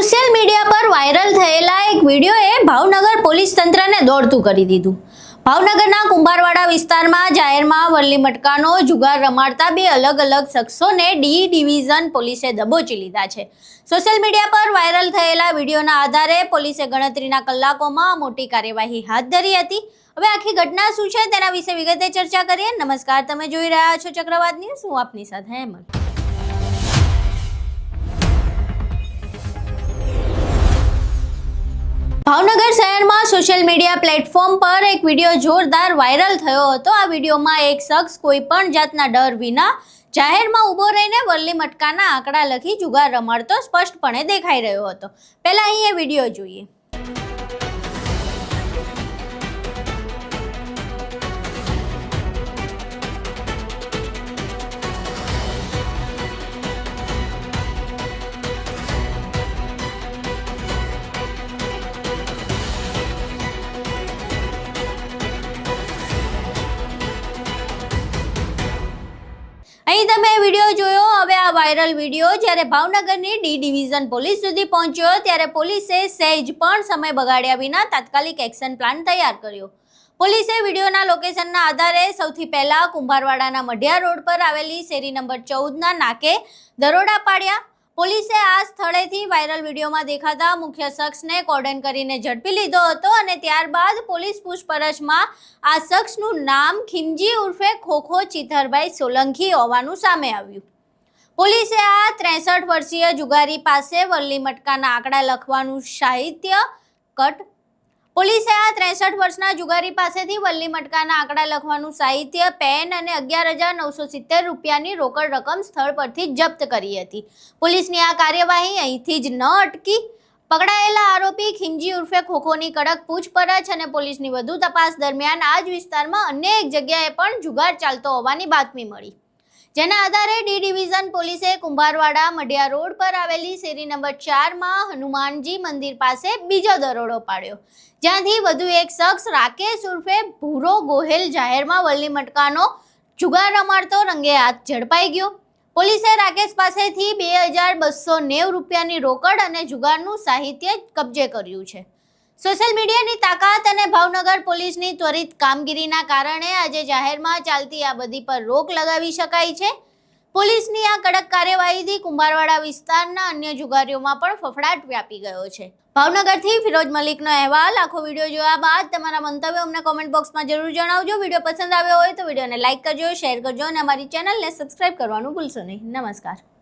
Social media પર viral થયેલા એક વિડીયોએ ભાવનગર પોલીસ તંત્રને દોડતું કરી દીધું। ભાવનગરના કુંભારવાડા વિસ્તારમાં જાહેરમાં વલ્લી મટકાનો જુગાર રમાડતા બે અલગ અલગ શખ્સોને ડી ડિવિઝન પોલીસે દબોચી લીધા છે। સોશિયલ મીડિયા પર વાયરલ થયેલા વિડીયોના આધારે પોલીસે ગણતરીના કલાકોમાં મોટી કાર્યવાહી હાથ ધરી હતી। હવે આખી ઘટના શું છે તેના વિશે વિગતે ચર્ચા કરીએ। નમસ્કાર, તમે જોઈ રહ્યા છો ચક્રવાત ન્યૂઝ, હું આપની સાથે હેમંત। ભાવનગર શહેરમાં સોશિયલ મીડિયા પ્લેટફોર્મ પર એક વિડીયો જોરદાર વાયરલ થયો હતો। આ વિડીયોમાં એક શખ્સ કોઈ પણ જાતના ડર વિના જાહેરમાં ઊભો રહીને વલ્લી મટકાના આંકડા લખી જુગાર રમાડતો સ્પષ્ટપણે દેખાઈ રહ્યો હતો। પહેલા અહીં એ વિડીયો જોઈએ। અહીં તમે વિડીયો જોયો। હવે આ વાયરલ વિડીયો જ્યારે ભાવનગરની ડી ડિવિઝન પોલીસ સુધી પહોંચ્યો ત્યારે પોલીસે સહેજ પણ સમય બગાડ્યા વિના તાત્કાલિક એક્શન પ્લાન તૈયાર કર્યો। પોલીસે વિડીયોના લોકેશનના આધારે સૌથી પહેલા કુંભારવાડાના મઢિયા રોડ પર આવેલી શેરી નંબર 14ના નાકે દરોડા પાડ્યા। પોલીસે આ સ્થળેથી વાયરલ વિડીયોમાં દેખાતા મુખ્ય શખ્સને કોર્ડન કરીને ઝડપી લીધો હતો અને ત્યારબાદ પોલીસ પૂછપરછમાં આ શખ્સનું નામ ખીમજી ઉર્ફે ખોખો ચિથરભાઈ સોલંકી હોવાનું સામે આવ્યું। પોલીસે આ 63 વર્ષીય જુગારી પાસે વલ્લી મટકાના આંકડા લખવાનું સાહિત્ય કટ પોલીસે આ 63 વર્ષના જુગારી પાસેથી વલ્લી મટકાના આંકડા લખવાનું સાહિત્ય, પેન અને 11,970 રૂપિયાની રોકડ રકમ સ્થળ પરથી જપ્ત કરી હતી। પોલીસની આ કાર્યવાહી અહીંથી જ ન અટકી। પકડાયેલા આરોપી ખીમજી ઉર્ફે ખોખોની કડક પૂછપરછ અને પોલીસની વધુ તપાસ દરમિયાન આ જ વિસ્તારમાં અન્ય એક જગ્યાએ પણ જુગાર ચાલતો હોવાની બાતમી મળી, જેના આધારે ડી ડિવિઝન પોલીસે કુંભારવાડા મઢિયા રોડ પર આવેલી શેરી નંબર 4માં હનુમાનજી મંદિર પાસે બીજો દરોડો પાડ્યો, જ્યાંથી વધુ એક શખ્સ રાકેશ ઉર્ફે ભૂરો ગોહેલ જાહેરમાં વલ્લી મટકાનો જુગાર રમાડતો રંગે હાથ ઝડપાઈ ગયો। પોલીસે રાકેશ પાસેથી 2,290 રૂપિયાની રોકડ અને જુગારનું સાહિત્ય કબજે કર્યું છે। સોશિયલ મીડિયાની તાકાત અને ભાવનગર પોલીસની ત્વરિત કામગીરીના કારણે આજે જાહેરમાં ચાલતી આ બધી પર રોક લગાવી શકાઈ છે। પોલીસની આ કડક કાર્યવાહીથી કુંભારવાડા વિસ્તારના અન્ય જુગારીઓમાં પણ ફફડાટ વ્યાપી ગયો છે। ભાવનગરથી ફિરોજ મલિકનો અહેવાલ। આખો વિડીયો જોયા બાદ તમારા મંતવ્યો અમને કોમેન્ટ બોક્સમાં જરૂર જણાવજો। વિડીયો પસંદ આવ્યો હોય તો વિડીયોને લાઇક કરજો, શેર કરજો અને અમારી ચેનલને સબસ્ક્રાઇબ કરવાનું ભૂલશો નહીં। નમસ્કાર।